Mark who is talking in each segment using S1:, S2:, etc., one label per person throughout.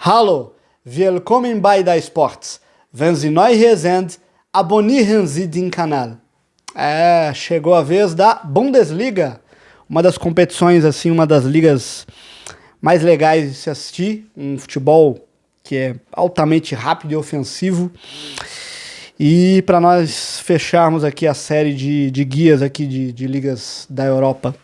S1: Hallo, willkommen bei der Sports. Wenn Sie neu hier sind, abonnieren Sie den Kanal. Chegou a vez da Bundesliga, uma das competições, assim, uma das ligas mais legais de se assistir, um futebol que é altamente rápido e ofensivo. E para nós fecharmos aqui a série de guias aqui de ligas da Europa.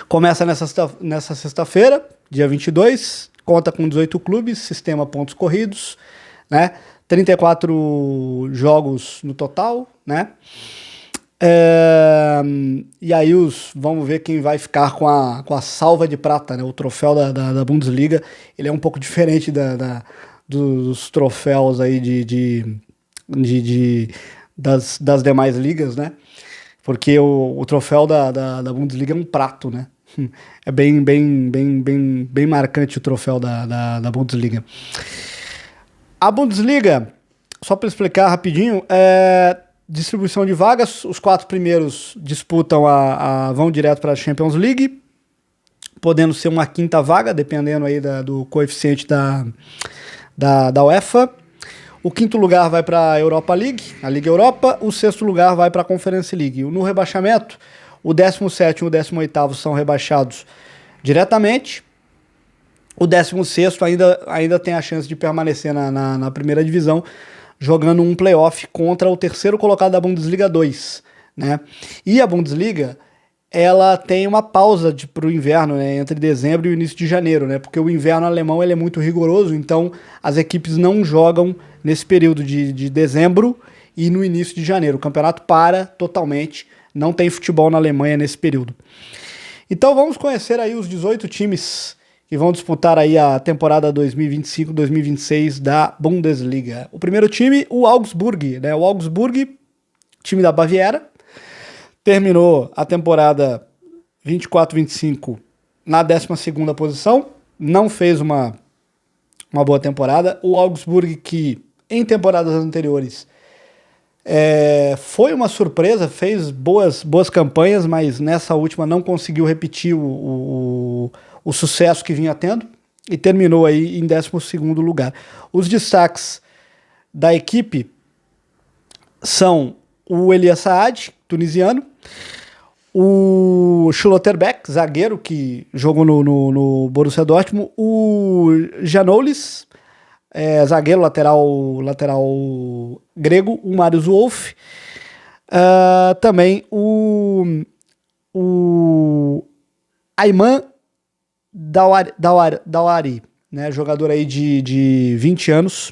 S1: Começa nessa sexta-feira, dia 22, conta com 18 clubes, sistema pontos corridos, né? 34 jogos no total, né? E aí vamos ver quem vai ficar com a salva de prata, né? O troféu da Bundesliga, ele é um pouco diferente dos troféus aí das demais ligas, né? Porque o troféu da Bundesliga é um prato, né? É bem marcante o troféu da Bundesliga. A Bundesliga, só para explicar rapidinho, distribuição de vagas, os 4 primeiros disputam vão direto para a Champions League, podendo ser uma quinta vaga, dependendo aí do coeficiente da UEFA. O quinto lugar vai para a Europa League, a Liga Europa. O sexto lugar vai para a Conference League. No rebaixamento, o 17º e o 18º são rebaixados diretamente. O 16º ainda tem a chance de permanecer na primeira divisão, jogando um playoff contra o terceiro colocado da Bundesliga 2. Né? E a Bundesliga, ela tem uma pausa para o inverno, né, entre dezembro e o início de janeiro, né, porque o inverno alemão ele é muito rigoroso, então as equipes não jogam nesse período de dezembro e no início de janeiro. O campeonato para totalmente, não tem futebol na Alemanha nesse período. Então vamos conhecer aí os 18 times que vão disputar aí a temporada 2025-2026 da Bundesliga. O primeiro time, o Augsburg, né, o Augsburg, time da Baviera, terminou a temporada 24-25 na 12ª posição, não fez uma boa temporada. O Augsburg, que em temporadas anteriores foi uma surpresa, fez boas campanhas, mas nessa última não conseguiu repetir o sucesso que vinha tendo e terminou aí em 12º lugar. Os destaques da equipe são o Elias Saad, tunisiano, o Schlotterbeck, zagueiro, que jogou no Borussia Dortmund, o Giannoulis, zagueiro lateral grego, o Marius Wolf, também o Ayman Dawari, né, jogador aí de 20 anos,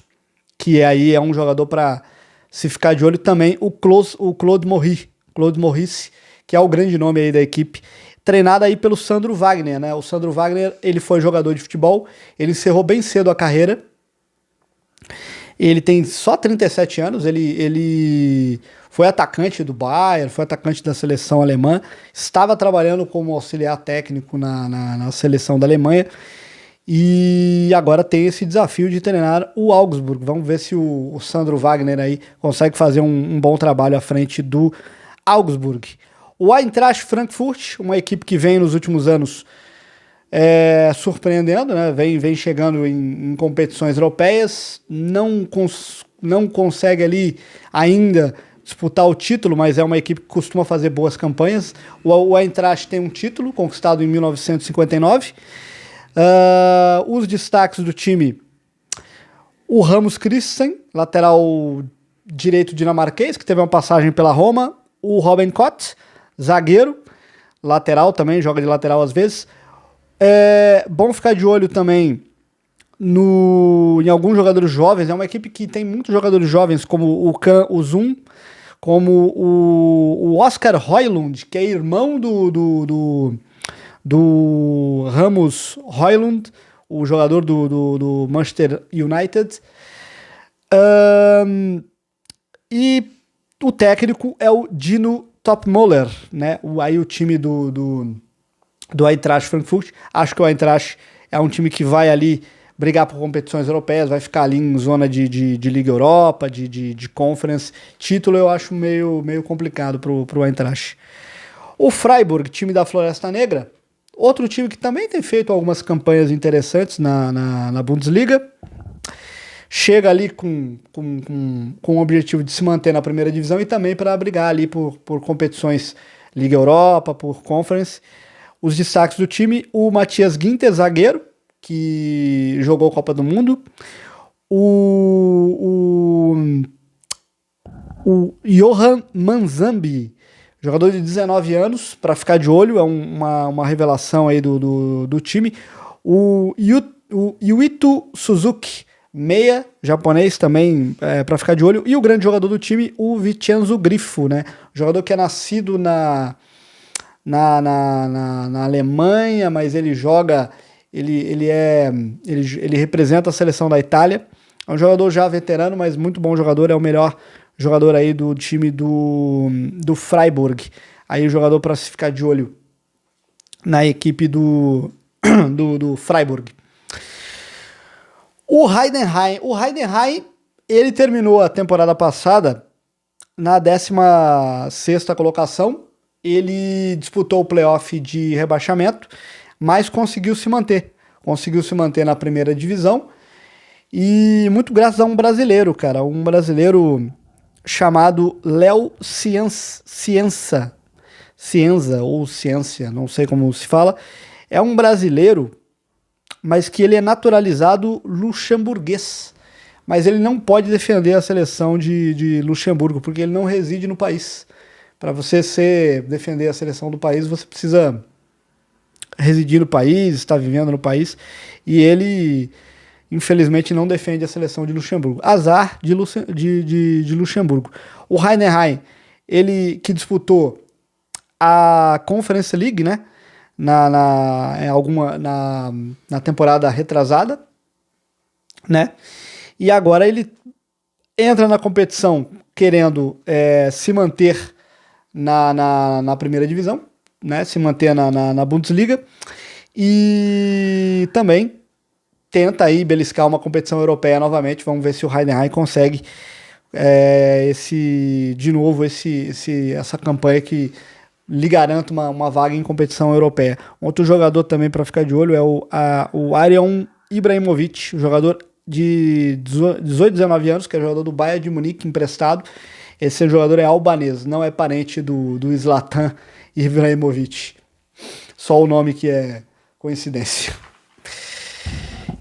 S1: que aí é um jogador para se ficar de olho. Também o Claude Maurice, que é o grande nome aí da equipe, treinado aí pelo Sandro Wagner, né? O Sandro Wagner, ele foi jogador de futebol, ele encerrou bem cedo a carreira, ele tem só 37 anos, ele foi atacante do Bayern, foi atacante da seleção alemã, estava trabalhando como auxiliar técnico na seleção da Alemanha, e agora tem esse desafio de treinar o Augsburg. Vamos ver se o Sandro Wagner aí consegue fazer um bom trabalho à frente do Augsburg. O Eintracht Frankfurt, uma equipe que vem nos últimos anos surpreendendo, né? Vem chegando em competições europeias, não consegue ali ainda disputar o título, mas é uma equipe que costuma fazer boas campanhas. O Eintracht tem um título conquistado em 1959. Os destaques do time: o Ramos Christensen, lateral direito dinamarquês, que teve uma passagem pela Roma. O Robin Koch, zagueiro, lateral também, joga de lateral às vezes. Bom ficar de olho também em alguns jogadores jovens. É uma equipe que tem muitos jogadores jovens, como o Can Uzun, como o Oscar Højlund, que é irmão do Ramos Højlund, o jogador do Manchester United. E o técnico é o Dino Topmöller, né? Aí o time do Eintracht Frankfurt. Acho que o Eintracht é um time que vai ali brigar por competições europeias, vai ficar ali em zona de Liga Europa, de Conference. Título eu acho meio complicado pro Eintracht. O Freiburg, time da Floresta Negra, Outro time que também tem feito algumas campanhas interessantes na Bundesliga, chega ali com o objetivo de se manter na primeira divisão e também para brigar ali por competições Liga Europa, por Conference. Os destaques do time, o Matthias Ginter, zagueiro, que jogou Copa do Mundo, o Johan Manzambi, jogador de 19 anos, para ficar de olho, é uma revelação aí do time. O Yuito Suzuki, meia, japonês também, para ficar de olho. E o grande jogador do time, o Vincenzo Grifo, né? Jogador que é nascido na Alemanha, mas ele joga, ele representa a seleção da Itália. É um jogador já veterano, mas muito bom jogador, é o melhor jogador aí do time do Freiburg. Aí o jogador para se ficar de olho na equipe do Freiburg. O Heidenheim, ele terminou a temporada passada na 16ª colocação. Ele disputou o playoff de rebaixamento, mas conseguiu se manter. Conseguiu se manter na primeira divisão. E muito graças a um brasileiro, cara. Um brasileiro chamado Léo Cienza, ou Ciência, não sei como se fala. É um brasileiro, mas que ele é naturalizado luxemburguês. Mas ele não pode defender a seleção de Luxemburgo, porque ele não reside no país. Para você defender a seleção do país, você precisa residir no país, estar vivendo no país. E ele, infelizmente, não defende a seleção de Luxemburgo. Azar de Luxemburgo. O Heidenheim, ele que disputou a Conference League, né? Na temporada retrasada, né? E agora ele entra na competição querendo se manter na primeira divisão, né? Se manter na Bundesliga, e também tenta aí beliscar uma competição europeia novamente. Vamos ver se o Heidenheim consegue essa campanha que lhe garanta uma vaga em competição europeia. Outro jogador também para ficar de olho é o Aryan Ibrahimovic, jogador de 18, 19 anos, que é jogador do Bayern de Munique, emprestado. Esse jogador é albanês, não é parente do Zlatan Ibrahimovic. Só o nome que é coincidência.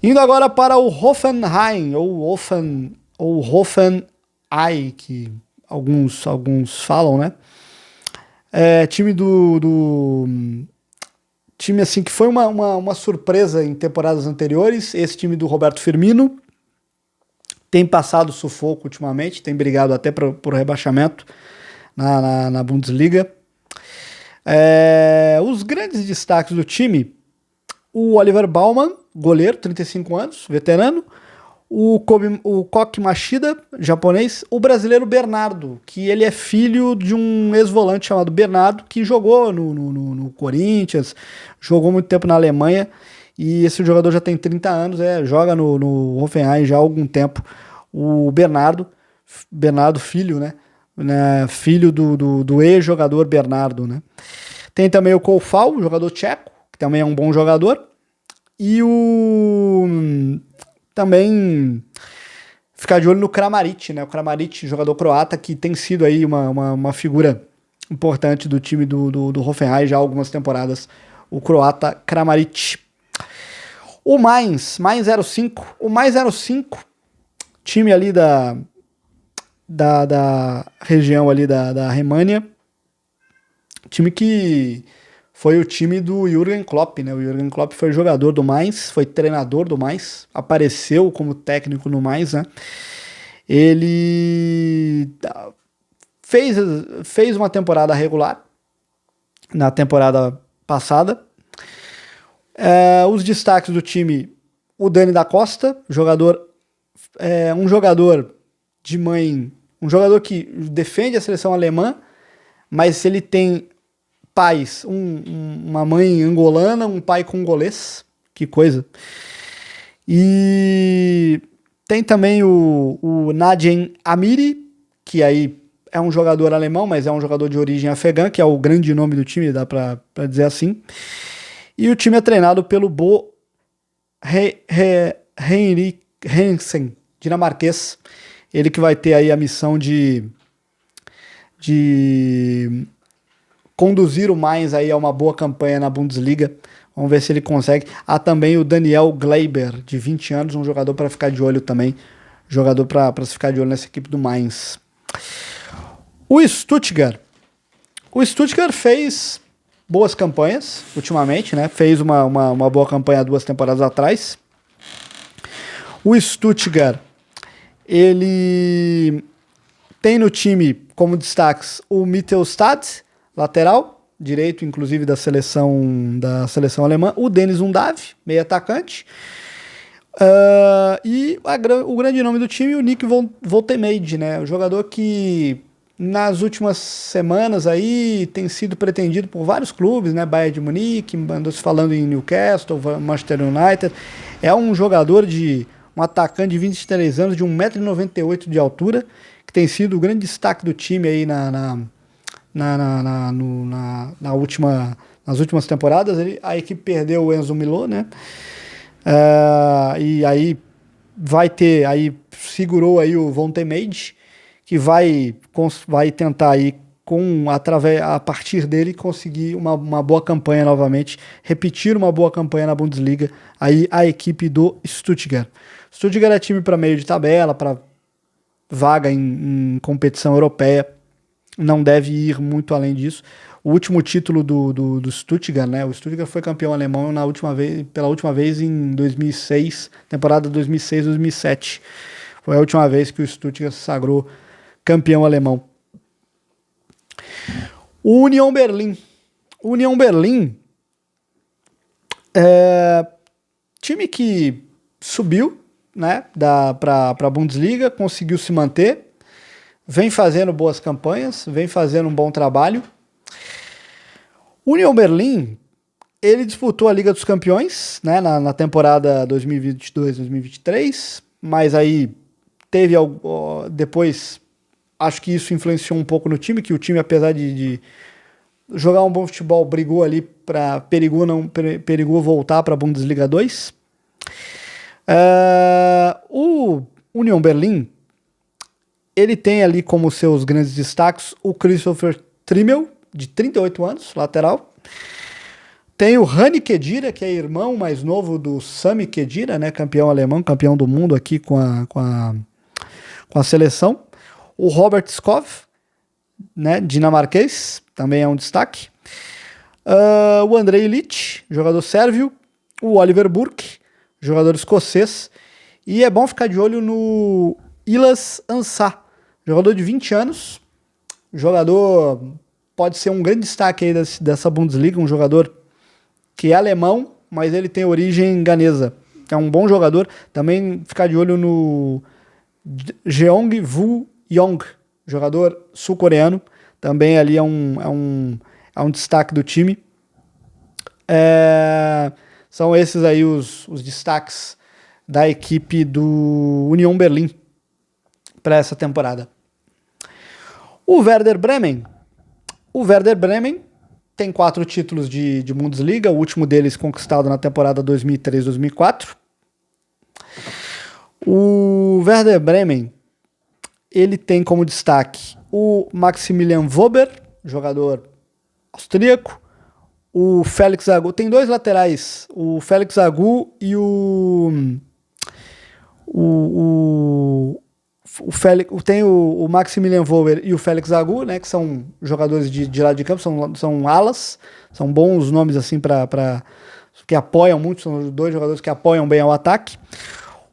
S1: Indo agora para o Hoffenheim, ou Hoffenheim, que alguns falam, né? Time time assim que foi uma surpresa em temporadas anteriores. Esse time do Roberto Firmino tem passado sufoco ultimamente, tem brigado até por rebaixamento na Bundesliga. Os grandes destaques do time: o Oliver Baumann, goleiro, 35 anos, veterano. O Koki Machida, japonês. O brasileiro Bernardo, que ele é filho de um ex-volante chamado Bernardo, que jogou no Corinthians, jogou muito tempo na Alemanha, e esse jogador já tem 30 anos, joga no Hoffenheim já há algum tempo. O Bernardo filho, né? Filho do ex-jogador Bernardo, né? Tem também o Koufal, jogador tcheco, que também é um bom jogador. E também ficar de olho no Kramaric, né? O Kramaric, jogador croata, que tem sido aí uma figura importante do time do Hoffenheim já há algumas temporadas. O croata Kramaric. O Mainz 05. O Mainz 05, time ali da região ali da Alemanha. Time que foi o time do Jürgen Klopp, né? O Jürgen Klopp foi jogador do Mainz, foi treinador do Mainz, apareceu como técnico no Mainz, né? Ele fez uma temporada regular na temporada passada. Os destaques do time: o Dani da Costa, um jogador de mãe, um jogador que defende a seleção alemã, mas ele tem pais, uma mãe angolana, um pai congolês, que coisa. E tem também o Nadjem Amiri, que aí é um jogador alemão, mas é um jogador de origem afegã, que é o grande nome do time, dá pra dizer assim. E o time é treinado pelo Bo Henriksen, dinamarquês. Ele que vai ter aí a missão de conduzir o Mainz aí a uma boa campanha na Bundesliga. Vamos ver se ele consegue. Há também o Daniel Gleiber, de 20 anos, um jogador para ficar de olho também. Jogador para se ficar de olho nessa equipe do Mainz. O Stuttgart. O Stuttgart fez boas campanhas ultimamente, né? Fez uma boa campanha 2 temporadas atrás. O Stuttgart, ele tem no time como destaques o Mittelstadt, lateral direito, inclusive da seleção alemã, o Dennis Undav, meio atacante, e o grande nome do time, o Nick Woltemade, né? O jogador que nas últimas semanas aí tem sido pretendido por vários clubes, né? Bayern de Munique, andou se falando em Newcastle, Manchester United. É um jogador um atacante de 23 anos, de 1,98 m de altura, que tem sido o grande destaque do time aí nas últimas temporadas. A equipe perdeu o Enzo Milot, né? E aí segurou aí o Woltemade, que vai tentar aí a partir dele conseguir uma boa campanha novamente, repetir uma boa campanha na Bundesliga, aí a equipe do Stuttgart. Stuttgart é time para meio de tabela, para vaga em competição europeia, não deve ir muito além disso. O último título do Stuttgart, né? O Stuttgart foi campeão alemão pela última vez em 2006, temporada 2006-2007. Foi a última vez que o Stuttgart se sagrou campeão alemão. O Union Berlin. O Union Berlin é time que subiu, né, para a Bundesliga, conseguiu se manter, vem fazendo boas campanhas, vem fazendo um bom trabalho. O Union Berlin, ele disputou a Liga dos Campeões, né, na temporada 2022-2023, mas aí teve depois, acho que isso influenciou um pouco no time, que o time, apesar de jogar um bom futebol, perigou voltar para a Bundesliga 2. O Union Berlin, ele tem ali como seus grandes destaques o Christopher Trimmel, de 38 anos, lateral. Tem o Rani Khedira, que é irmão mais novo do Sami Khedira, né, campeão alemão, campeão do mundo aqui com a seleção. O Robert Skov, né, dinamarquês, também é um destaque. O Andrei Ilic, jogador sérvio. O Oliver Burke, jogador escocês. E é bom ficar de olho no Ilas Ansah, jogador de 20 anos. Jogador pode ser um grande destaque aí dessa Bundesliga, um jogador que é alemão, mas ele tem origem ganesa. É um bom jogador. Também ficar de olho no Jeong Woo Young, jogador sul-coreano. Também ali é um destaque do time. São esses aí os destaques da equipe do Union Berlin para essa temporada. O Werder Bremen. O Werder Bremen tem 4 títulos de Bundesliga, o último deles conquistado na temporada 2003-2004. O Werder Bremen, ele tem como destaque o Maximilian Wöber, jogador austríaco. O Felix Agu, tem 2 laterais, o Felix Agu e tem o Maximilian Wöber e o Felix Agu, né, que são jogadores de lado de campo, são alas, são bons nomes assim que apoiam muito, são 2 jogadores que apoiam bem ao ataque.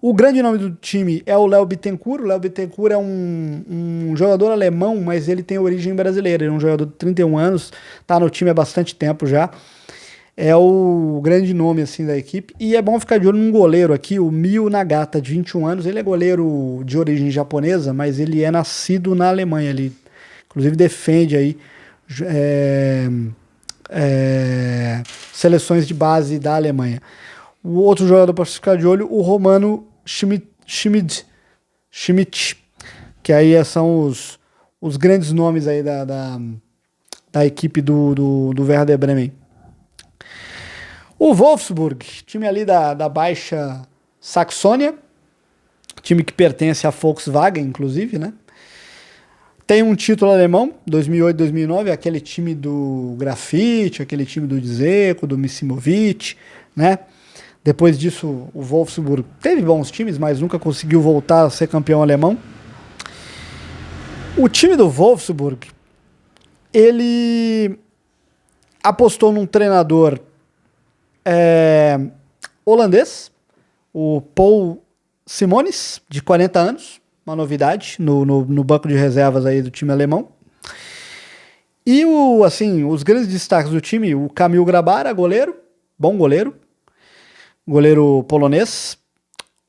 S1: O grande nome do time é o Léo Bittencourt. O Léo Bittencourt é um jogador alemão, mas ele tem origem brasileira. Ele é um jogador de 31 anos, está no time há bastante tempo já. É o grande nome assim da equipe. E é bom ficar de olho num goleiro aqui, o Mio Nagata, de 21 anos. Ele é goleiro de origem japonesa, mas ele é nascido na Alemanha. Ele, inclusive, defende aí seleções de base da Alemanha. O outro jogador para ficar de olho, o Romano Schmidt, que aí são os grandes nomes aí da equipe do Werder Bremen. O Wolfsburg, time ali da Baixa Saxônia, time que pertence à Volkswagen, inclusive, né? Tem um título alemão, 2008, 2009, aquele time do Grafite, aquele time do Dzeko, do Misimovic, né? Depois disso, o Wolfsburg teve bons times, mas nunca conseguiu voltar a ser campeão alemão. O time do Wolfsburg, ele apostou num treinador holandês, o Paul Simonis, de 40 anos, uma novidade no banco de reservas aí do time alemão. E os grandes destaques do time, o Kamil Grabara, goleiro, bom goleiro polonês,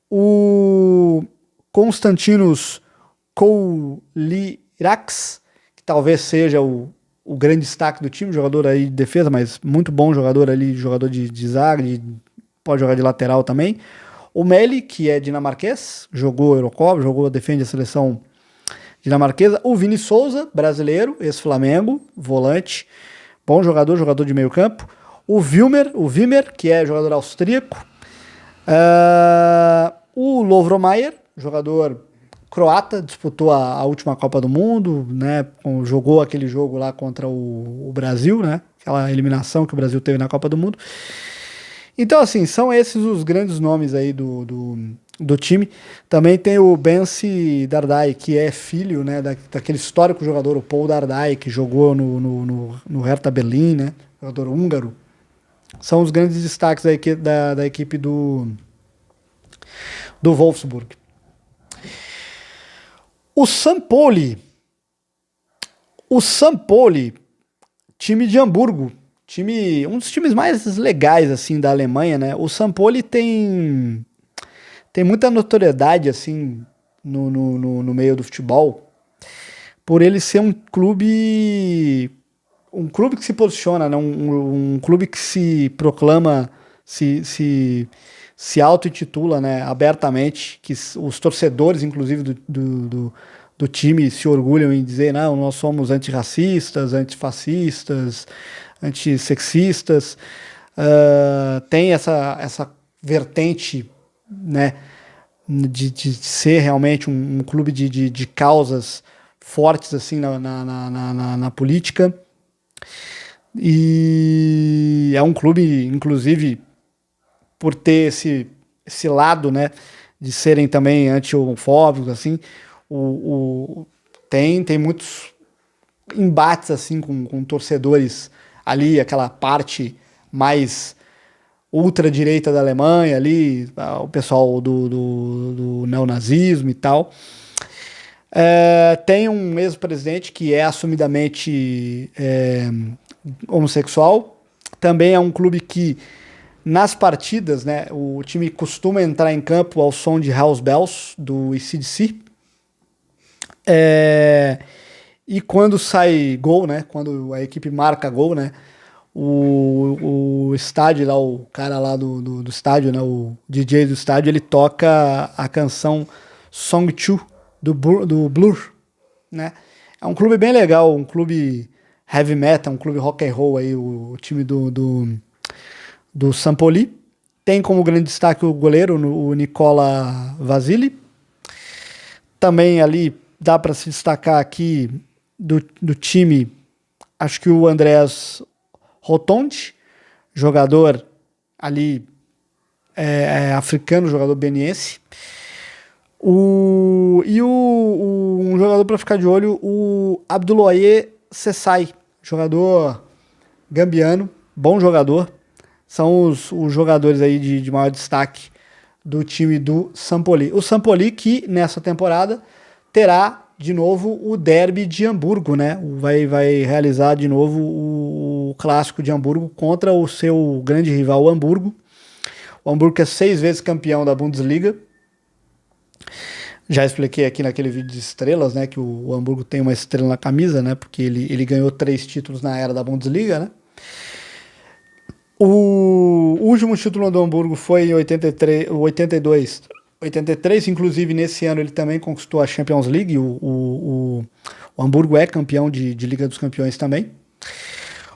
S1: o Konstantinos Koulirax, que talvez seja o grande destaque do time, jogador aí de defesa, mas muito bom jogador ali, jogador de zaga, pode jogar de lateral também. O Meli, que é dinamarquês, jogou Eurocopa, defende a seleção dinamarquesa. O Vini Souza, brasileiro, ex-Flamengo, volante, bom jogador de meio campo. O Wimmer, que é jogador austríaco. O Lovro Mayer, jogador croata, disputou a última Copa do Mundo, né? Jogou aquele jogo lá contra o Brasil, né? Aquela eliminação que o Brasil teve na Copa do Mundo. Então, assim, são esses os grandes nomes aí do time. Também tem o Benci Dardai, que é filho, né, daquele histórico jogador, o Paul Dardai, que jogou no Hertha Berlim, né? Jogador húngaro. São os grandes destaques aí da equipe do Wolfsburg. O Sampoli, time de Hamburgo, um dos times mais legais assim da Alemanha, né? O Sampoli tem muita notoriedade assim no meio do futebol, por ele ser um clube que se posiciona, né? Um clube que se proclama, se auto-intitula, né, abertamente, que os torcedores, inclusive, do time se orgulham em dizer, não, nós somos antirracistas, antifascistas, antissexistas. Tem essa vertente, né, de ser realmente um clube de causas fortes assim na política. E é um clube, inclusive, por ter esse lado, né, de serem também anti-homofóbicos, assim, tem muitos embates, assim, com torcedores ali, aquela parte mais ultradireita da Alemanha ali, o pessoal do neonazismo e tal. Tem um ex-presidente que é assumidamente homossexual. Também é um clube que nas partidas, né, o time costuma entrar em campo ao som de House Bells, do AC/DC. E quando sai gol, né, quando a equipe marca gol, né, o estádio lá, o cara lá do estádio, né, o DJ do estádio, ele toca a canção Song 2 do Blur, né. É um clube bem legal, um clube heavy metal, um clube rock and roll aí, o time do Sampoli. Tem como grande destaque o goleiro, o Nicola Vasili. Também ali dá para se destacar aqui do time, acho que o Andreas Rotondi, jogador ali africano, jogador beniense. Um jogador para ficar de olho, o Abdoulaye Sessai, jogador gambiano, bom jogador. São os jogadores aí de maior destaque do time do Sampoli. O Sampoli que nessa temporada terá de novo o derby de Hamburgo, né? Vai realizar de novo o clássico de Hamburgo contra o seu grande rival, o Hamburgo. O Hamburgo que é 6 vezes campeão da Bundesliga. Já expliquei aqui naquele vídeo de estrelas, né? Que o Hamburgo tem uma estrela na camisa, né? Porque ele ganhou 3 títulos na era da Bundesliga, né? O último título do Hamburgo foi em 82, 83, inclusive nesse ano ele também conquistou a Champions League, o Hamburgo é campeão de Liga dos Campeões também.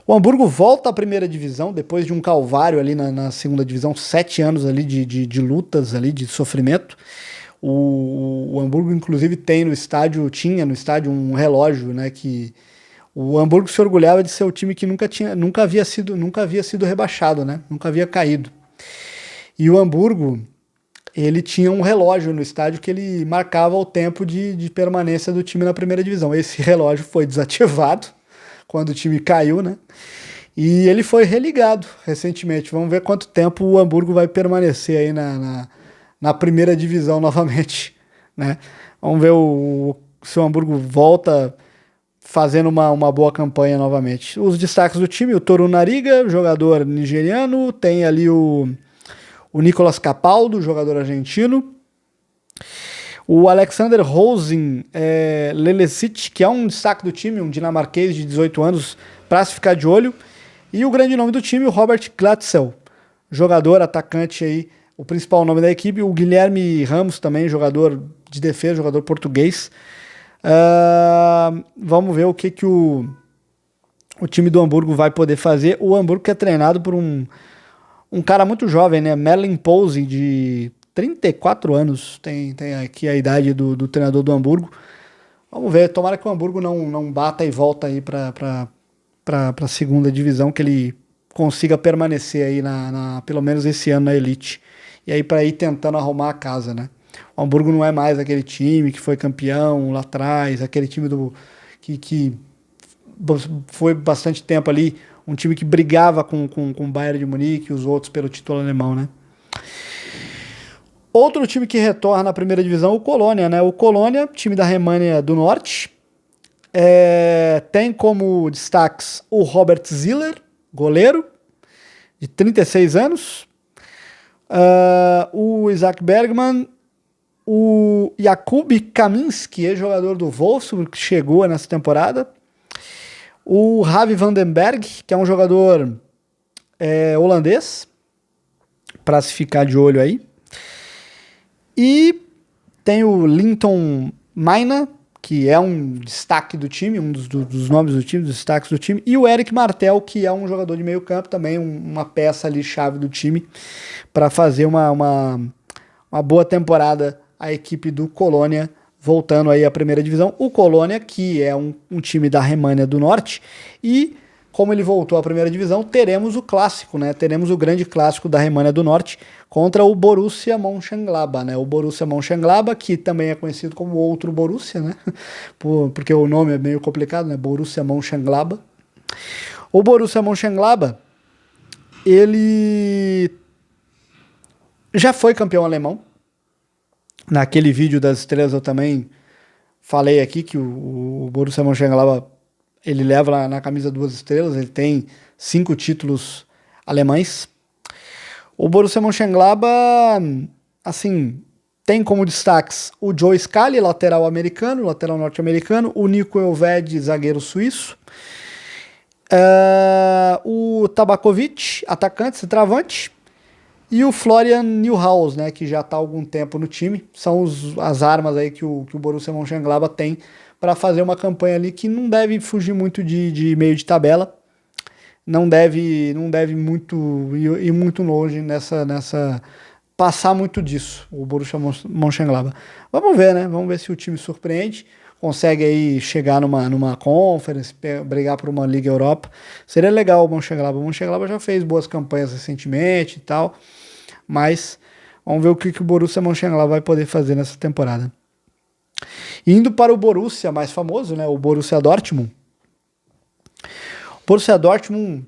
S1: O Hamburgo volta à primeira divisão, depois de um calvário ali na segunda divisão, 7 anos ali de lutas ali, de sofrimento. O Hamburgo, inclusive, tinha no estádio um relógio, né, que o Hamburgo se orgulhava de ser o time que nunca havia sido rebaixado, né, nunca havia caído. E o Hamburgo, ele tinha um relógio no estádio que ele marcava o tempo de permanência do time na primeira divisão. Esse relógio foi desativado quando o time caiu, né? E ele foi religado recentemente. Vamos ver quanto tempo o Hamburgo vai permanecer aí na primeira divisão novamente, né? Vamos ver se o Hamburgo volta fazendo uma boa campanha novamente. Os destaques do time: o Toru Nariga, jogador nigeriano, tem ali o Nicolas Capaldo, jogador argentino, o Alexander Rosen Lelecic, que é um destaque do time, um dinamarquês de 18 anos, para se ficar de olho, e o grande nome do time, o Robert Glatzel, jogador, atacante aí, o principal nome da equipe, o Guilherme Ramos também, jogador de defesa, jogador português. Vamos ver o que o time do Hamburgo vai poder fazer. O Hamburgo que é treinado por um cara muito jovem, né? Merlin Posey, de 34 anos, tem aqui a idade do treinador do Hamburgo. Vamos ver, tomara que o Hamburgo não bata e volta aí para a segunda divisão, que ele consiga permanecer aí pelo menos esse ano na elite. E aí para ir tentando arrumar a casa, né? O Hamburgo não é mais aquele time que foi campeão lá atrás, aquele time que foi bastante tempo ali, um time que brigava com o Bayern de Munique e os outros pelo título alemão, né? Outro time que retorna na primeira divisão, o Colônia, né? O Colônia, time da Remânia do Norte, tem como destaques o Robert Ziller, goleiro, de 36 anos, o Isaac Bergman, o Jakub Kaminski, ex-jogador do Wolfsburg, que chegou nessa temporada, o Ravi Vandenberg, que é um jogador holandês, para se ficar de olho aí. E tem o Linton Maina, que é um destaque do time, um dos nomes do time, dos destaques do time. E o Eric Martel, que é um jogador de meio campo, também uma peça ali chave do time, para fazer uma boa temporada a equipe do Colônia, voltando aí à primeira divisão. O Colônia, que é um time da Remânia do Norte, e como ele voltou à primeira divisão, teremos o clássico, né? Teremos o grande clássico da Remânia do Norte contra o Borussia Mönchengladbach, né? O Borussia Mönchengladbach, que também é conhecido como outro Borussia, né? Porque o nome é meio complicado, né? Borussia Mönchengladbach. O Borussia Mönchengladbach, ele já foi campeão alemão. Naquele vídeo das estrelas eu também falei aqui que o Borussia Mönchengladbach, ele leva na camisa 2 estrelas, ele tem 5 títulos alemães. O Borussia Mönchengladbach, assim, tem como destaques o Joe Scally, lateral norte-americano, o Nico Elvedi, zagueiro suíço, o Tabakovic, atacante, centroavante, e o Florian Neuhaus, né, que já está há algum tempo no time. São as armas aí que o Borussia Mönchengladbach tem para fazer uma campanha ali que não deve fugir muito de meio de tabela. Não deve ir muito longe nessa passar muito disso, o Borussia Mönchengladbach. Vamos ver, né? Vamos ver se o time surpreende, consegue aí chegar numa conference, brigar por uma Liga Europa. Seria legal o Mönchengladbach. O Mönchengladbach já fez boas campanhas recentemente e tal, mas vamos ver o que o Borussia Mönchengladbach vai poder fazer nessa temporada. Indo para o Borussia mais famoso, né? O Borussia Dortmund. O Borussia Dortmund,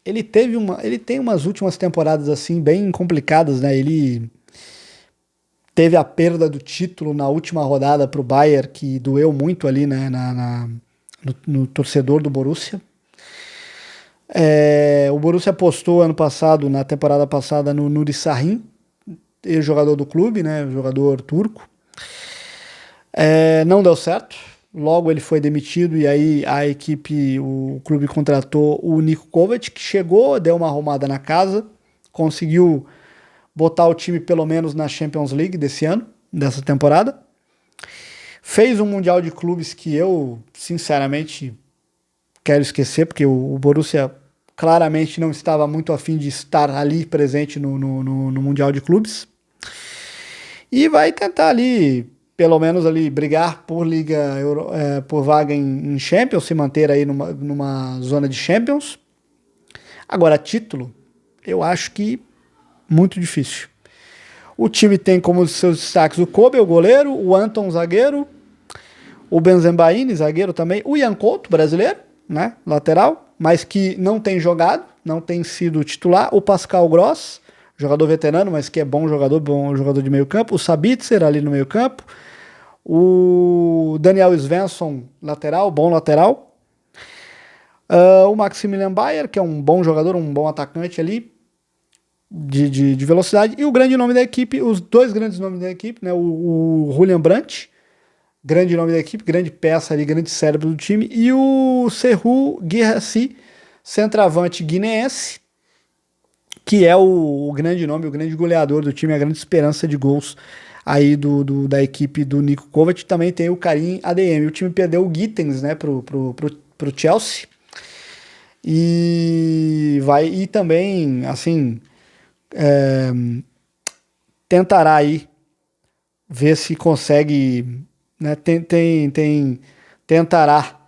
S1: ele tem umas últimas temporadas assim bem complicadas, né? Ele teve a perda do título na última rodada para o Bayern, que doeu muito ali, né? No torcedor do Borussia. O Borussia apostou na temporada passada, no Nuri Sahin, ex-jogador do clube, né? Jogador turco. Não deu certo. Logo ele foi demitido e aí o clube contratou o Niko Kovac, que chegou, deu uma arrumada na casa, conseguiu botar o time pelo menos na Champions League dessa temporada. Fez um Mundial de Clubes que eu, sinceramente, quero esquecer, porque o Borussia claramente não estava muito afim de estar ali presente no Mundial de Clubes. E vai tentar ali, pelo menos ali, brigar por por vaga em Champions, se manter aí numa zona de Champions. Agora, título, eu acho que muito difícil. O time tem como seus destaques o Kobe, o goleiro, o Anton, zagueiro, o Benzenbaini, zagueiro também, o Ian Couto, brasileiro, né, lateral, mas que não tem jogado, não tem sido titular, o Pascal Gross, jogador veterano, mas que é bom jogador de meio campo, o Sabitzer ali no meio campo, o Daniel Svensson, lateral, bom lateral, o Maximilian Bayer, que é um bom jogador, um bom atacante ali, de velocidade, e o grande nome da equipe, os dois grandes nomes da equipe, né, o Julian Brandt, grande nome da equipe, grande peça ali, grande cérebro do time, e o Serhou Guirassy, centroavante guineense, que é o grande nome, o grande goleador do time, a grande esperança de gols aí da equipe do Niko Kovac. Também tem o Karim ADM. O time perdeu o Gittens, né, pro Chelsea, e também, assim, tentará aí ver se consegue, né, tentará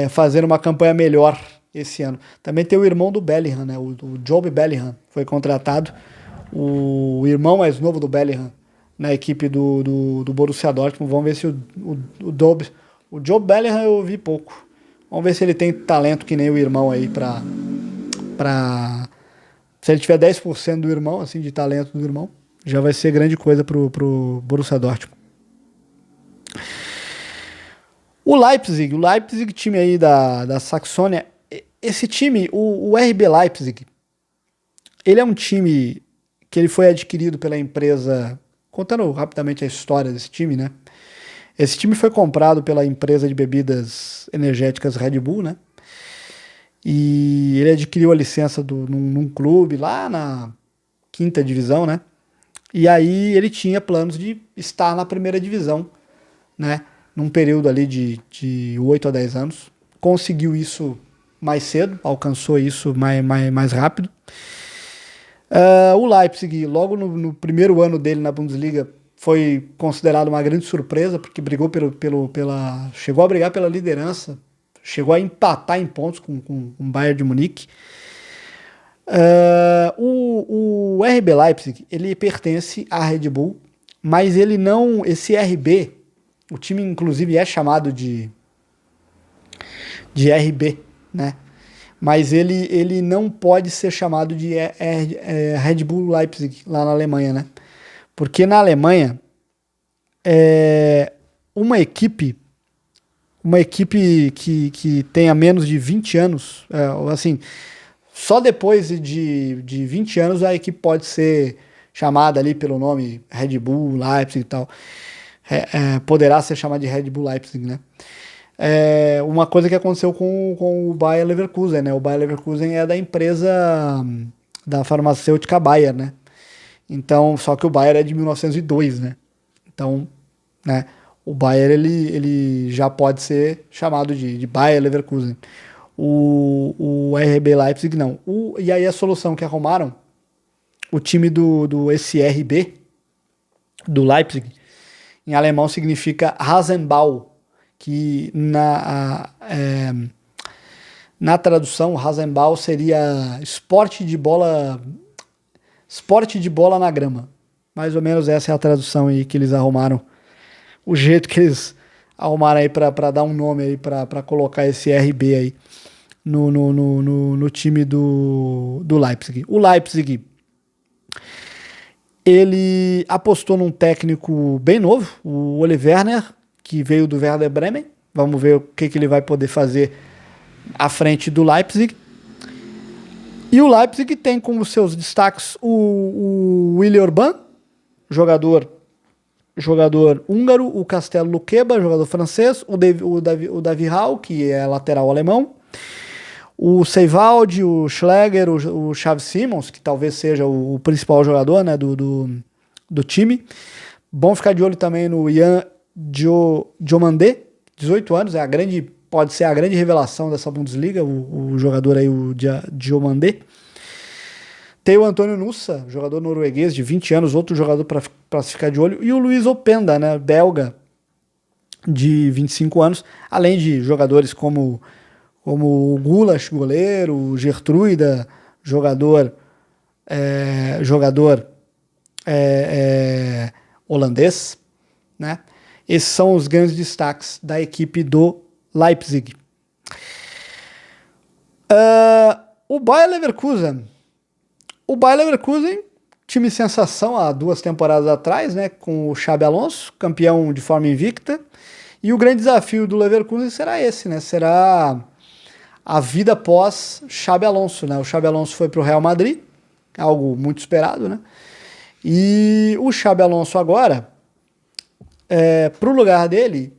S1: fazer uma campanha melhor esse ano. Também tem o irmão do Bellingham, né, o Job Bellingham, foi contratado, o irmão mais novo do Bellingham, na equipe do Borussia Dortmund. Vamos ver se o Job Bellingham eu vi pouco. Vamos ver se ele tem talento que nem o irmão aí se ele tiver 10% do irmão, assim, de talento do irmão, já vai ser grande coisa pro Borussia Dortmund. O Leipzig, time aí da Saxônia, esse time, o RB Leipzig, ele é um time que ele foi adquirido pela empresa, contando rapidamente a história desse time, né? Esse time foi comprado pela empresa de bebidas energéticas Red Bull, né? E ele adquiriu a licença num clube lá na 5ª divisão, né? E aí ele tinha planos de estar na 1ª divisão, né? Num período ali de 8 a 10 anos. Conseguiu isso mais cedo, alcançou isso mais rápido. O Leipzig, logo no primeiro ano dele na Bundesliga, foi considerado uma grande surpresa, porque brigou chegou a brigar pela liderança, chegou a empatar em pontos com o Bayern de Munique. O RB Leipzig, ele pertence à Red Bull, mas ele não, esse RB, o time inclusive é chamado de RB, né? Mas ele não pode ser chamado de Red Bull Leipzig lá na Alemanha, né? Porque na Alemanha uma equipe que tenha menos de 20 anos, assim, só depois de 20 anos a equipe pode ser chamada ali pelo nome Red Bull Leipzig e tal. Poderá ser chamada de Red Bull Leipzig, né? Uma coisa que aconteceu com o Bayer Leverkusen, né? O Bayer Leverkusen é da empresa da farmacêutica Bayer, né? Então, só que o Bayer é de 1902, né? Então, né, o Bayer ele já pode ser chamado de Bayer Leverkusen. O RB Leipzig não. E aí a solução que arrumaram, o time do SRB, do Leipzig, em alemão significa Rasenball, que na tradução, Rasenball seria esporte de bola na grama. Mais ou menos essa é a tradução aí que eles arrumaram. O jeito que eles arrumaram aí para dar um nome aí, para colocar esse RB aí no time do Leipzig. O Leipzig, ele apostou num técnico bem novo, o Ole Werner, que veio do Werder Bremen. Vamos ver o que ele vai poder fazer à frente do Leipzig. E o Leipzig tem como seus destaques o Willi Orban, jogador húngaro, o Castelo Luqueba, jogador francês, o Davi Hall, que é lateral alemão, o Seivaldi, o Schläger, o Xavi Simons, que talvez seja o principal jogador, né, do time. Bom ficar de olho também no Ian Diomandé, 18 anos, é a grande pode ser a grande revelação dessa Bundesliga, o jogador aí, o Diomandé. Tem o Antônio Nusa, jogador norueguês de 20 anos, outro jogador para se ficar de olho, e o Luiz Openda, né, belga, de 25 anos, além de jogadores como o Gulas, goleiro, o Gertruida, jogador holandês, né? Esses são os grandes destaques da equipe do Leipzig. O Bayer Leverkusen. O Bayer Leverkusen, time sensação há 2 temporadas atrás, né? Com o Xabi Alonso, campeão de forma invicta. E o grande desafio do Leverkusen será esse, né? Será a vida pós Xabi Alonso, né? O Xabi Alonso foi para o Real Madrid, algo muito esperado, né? E o Xabi Alonso agora, para o lugar dele,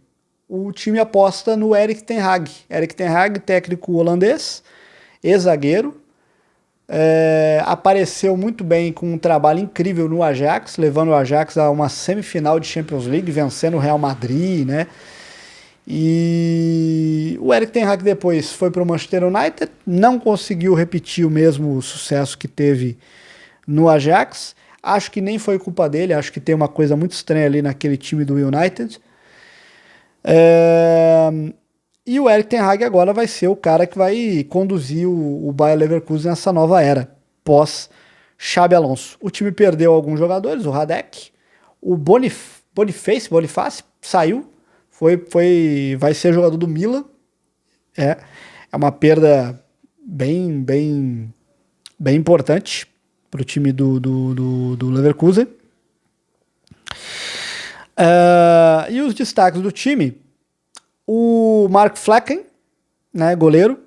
S1: o time aposta no Erik ten Hag. Erik ten Hag, técnico holandês, ex-zagueiro, apareceu muito bem com um trabalho incrível no Ajax, levando o Ajax a uma semifinal de Champions League, vencendo o Real Madrid, né? E o Erik ten Hag depois foi para o Manchester United, não conseguiu repetir o mesmo sucesso que teve no Ajax. Acho que nem foi culpa dele, acho que tem uma coisa muito estranha ali naquele time do United. E o Erik ten Hag agora vai ser o cara que vai conduzir o Bayer Leverkusen nessa nova era, pós Xabi Alonso. O time perdeu alguns jogadores, o Radek, o Boniface saiu, vai ser jogador do Milan. É uma perda bem importante para o time do Leverkusen. E os destaques do time: o Mark Flecken, né, goleiro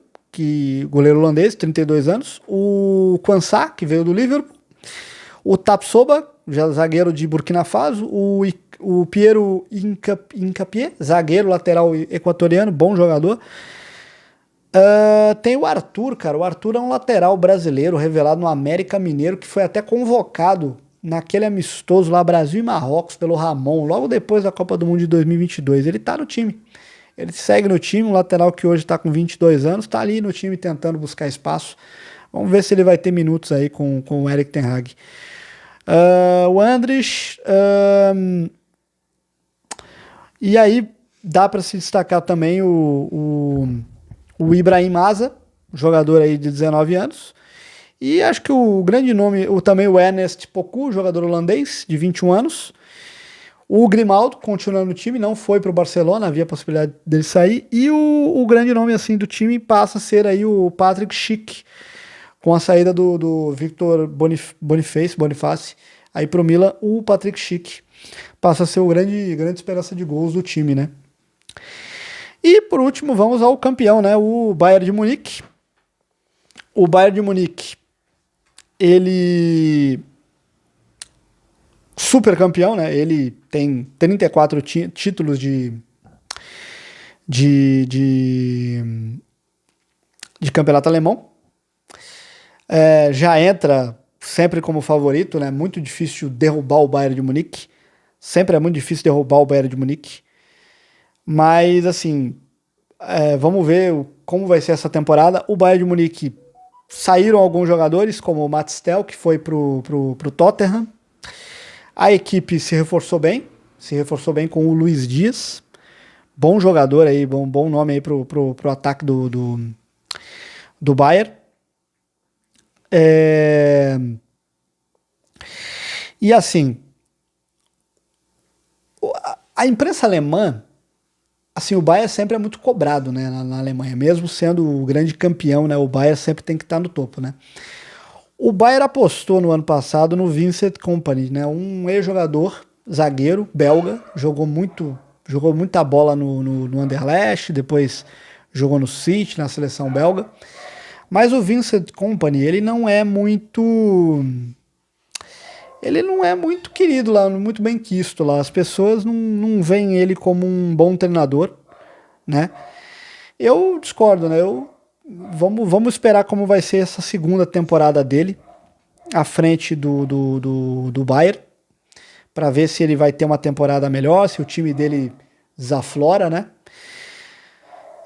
S1: holandês, 32 anos, o Quansah, que veio do Liverpool, o Tapsoba, zagueiro de Burkina Faso, o Piero Hincapié, zagueiro lateral equatoriano, bom jogador. Tem o Arthur, cara. O Arthur é um lateral brasileiro revelado no América Mineiro, que foi até convocado naquele amistoso lá, Brasil e Marrocos, pelo Ramon, logo depois da Copa do Mundo de 2022. Ele tá no time. Ele segue no time, um lateral que hoje tá com 22 anos, tá ali no time tentando buscar espaço. Vamos ver se ele vai ter minutos aí com o Erik ten Hag. O Andrich. E aí dá para se destacar também o Ibrahim Maza, jogador aí de 19 anos. E acho que o grande nome, também o Ernest Poku, jogador holandês de 21 anos. O Grimaldo continua no time, não foi para o Barcelona, havia possibilidade dele sair. E o grande nome assim do time passa a ser aí o Patrick Schick, com a saída do Victor Boniface aí para o Milan. O Patrick Schick passa a ser o grande esperança de gols do time, né? E por último, vamos ao campeão, né? O Bayern de Munique. O Bayern de Munique, ele super campeão, né? Ele tem 34 títulos de campeonato alemão. Já entra sempre como favorito, né? Muito difícil derrubar o Bayern de Munique. Sempre é muito difícil derrubar o Bayern de Munique. Mas, assim, vamos ver como vai ser essa temporada. O Bayern de Munique, saíram alguns jogadores, como o Matt Stell, que foi pro Tottenham. A equipe se reforçou bem com o Luiz Dias. Bom jogador aí, bom nome aí pro ataque do Bayern. E assim, a imprensa alemã, assim, o Bayern sempre é muito cobrado, né, na Alemanha, mesmo sendo o grande campeão, né, o Bayern sempre tem que estar no topo, né. O Bayern apostou no ano passado no Vincent Kompany, né, um ex-jogador, zagueiro, belga, jogou muita bola no Anderlecht, depois jogou no City, na seleção belga. Mas o Vincent Kompany, ele não é muito querido lá, muito bem quisto lá. As pessoas não veem ele como um bom treinador, né? Eu discordo, né? Vamos esperar como vai ser essa segunda temporada dele à frente do Bayern, para ver se ele vai ter uma temporada melhor, se o time dele desaflora, né?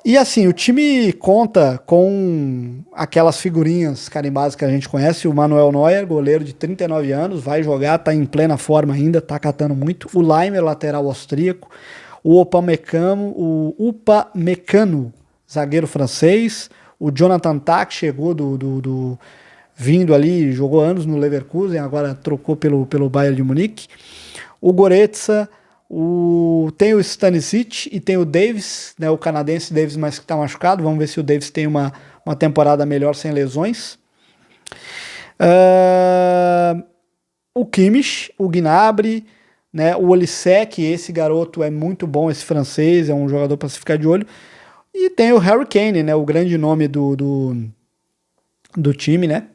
S1: E assim, o time conta com aquelas figurinhas carimbadas que a gente conhece, o Manuel Neuer, goleiro de 39 anos, vai jogar, tá em plena forma ainda, tá catando muito. O Laimer, lateral austríaco, o Upamecano, zagueiro francês, o Jonathan Tah, que chegou vindo ali, jogou anos no Leverkusen, agora trocou pelo Bayern de Munique. O Goretzka, tem o Stanisic e tem o Davis, né, o canadense Davis, mas que está machucado. Vamos ver se o Davis tem uma temporada melhor sem lesões. O Kimmich, o Gnabry, né, o Olysek, esse garoto é muito bom, esse francês, é um jogador para se ficar de olho. E tem o Harry Kane, né, o grande nome do time, né?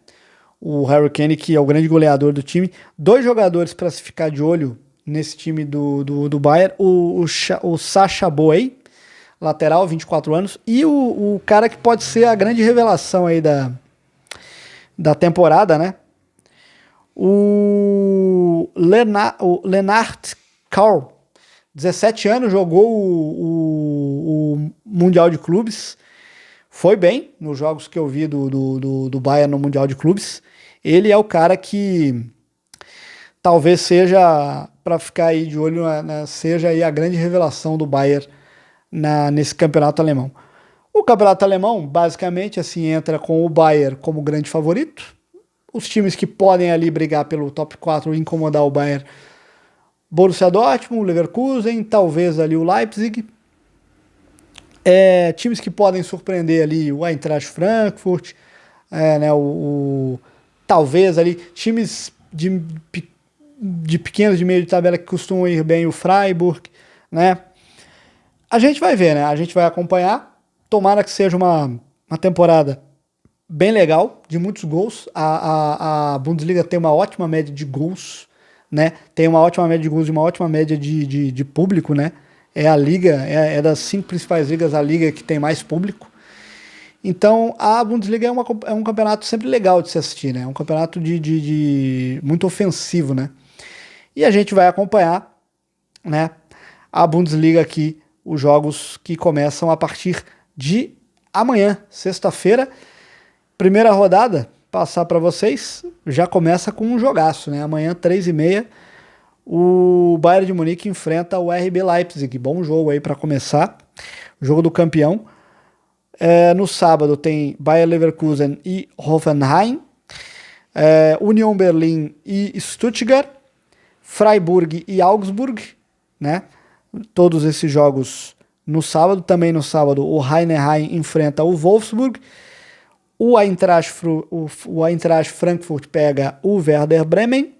S1: O Harry Kane, que é o grande goleador do time. 2 jogadores para se ficar de olho nesse time do Bayern, o Sacha Boey, lateral, 24 anos, e o cara que pode ser a grande revelação aí da temporada, né? O Lennart Kaur, 17 anos, jogou o Mundial de Clubes, foi bem nos jogos que eu vi do Bayern no Mundial de Clubes. Ele é o cara que talvez seja, para ficar aí de olho, seja aí a grande revelação do Bayern nesse campeonato alemão. O campeonato alemão, basicamente, assim, entra com o Bayern como grande favorito. Os times que podem ali brigar pelo top 4 e incomodar o Bayern: Borussia Dortmund, Leverkusen, talvez ali o Leipzig. Times que podem surpreender ali o Eintracht Frankfurt, né, talvez ali times de pequenos, de meio de tabela, que costumam ir bem, o Freiburg, né? A gente vai ver, né? A gente vai acompanhar. Tomara que seja uma temporada bem legal, de muitos gols. A Bundesliga tem uma ótima média de gols, né? Tem uma ótima média de gols e uma ótima média de público, né? É a liga, é das 5 principais ligas, a liga que tem mais público. Então, a Bundesliga é um campeonato sempre legal de se assistir, né? É um campeonato muito ofensivo, né? E a gente vai acompanhar, né, a Bundesliga aqui, os jogos que começam a partir de amanhã, sexta-feira. Primeira rodada, passar para vocês, já começa com um jogaço, né? Amanhã, 3h30, o Bayern de Munique enfrenta o RB Leipzig. Bom jogo aí para começar, jogo do campeão. No sábado tem Bayer Leverkusen e Hoffenheim, Union Berlin e Stuttgart, Freiburg e Augsburg, né? Todos esses jogos no sábado. Também no sábado o Heidenheim enfrenta o Wolfsburg, o Eintracht Frankfurt pega o Werder Bremen,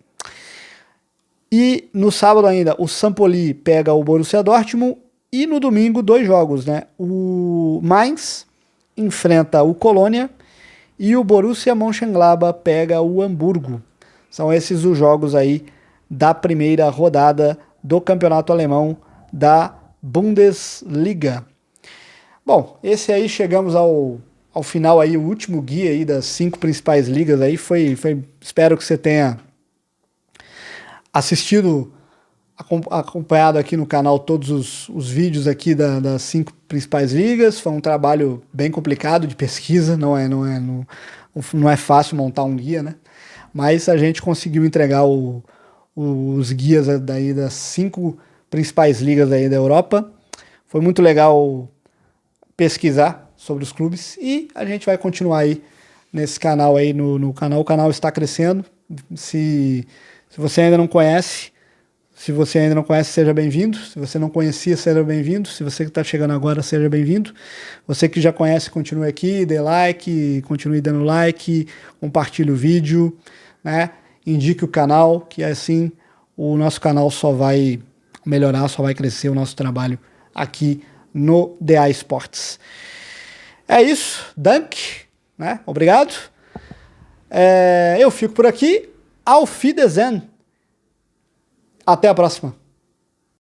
S1: e no sábado ainda o Sampoli pega o Borussia Dortmund. E no domingo, 2 jogos, né? O Mainz enfrenta o Colônia e o Borussia Mönchengladbach pega o Hamburgo. São esses os jogos aí da primeira rodada do campeonato alemão da Bundesliga. Bom, esse aí chegamos ao final aí, o último guia aí das 5 principais ligas aí. Espero que você tenha assistido, acompanhado aqui no canal todos os vídeos aqui das 5 principais ligas. Foi um trabalho bem complicado de pesquisa, não é fácil montar um guia, né? Mas a gente conseguiu entregar os guias daí das 5 principais ligas aí da Europa. Foi muito legal pesquisar sobre os clubes e a gente vai continuar aí nesse canal aí, no canal. O canal está crescendo. Se você ainda não conhece, seja bem-vindo. Se você não conhecia, seja bem-vindo. Se você que está chegando agora, seja bem-vindo. Você que já conhece, continue aqui, dê like, continue dando like, compartilhe o vídeo, né? Indique o canal, que assim o nosso canal só vai melhorar, só vai crescer o nosso trabalho aqui no DA Esportes. É isso, dank, né? Obrigado. Eu fico por aqui. Auf Wiedersehen. Até a próxima.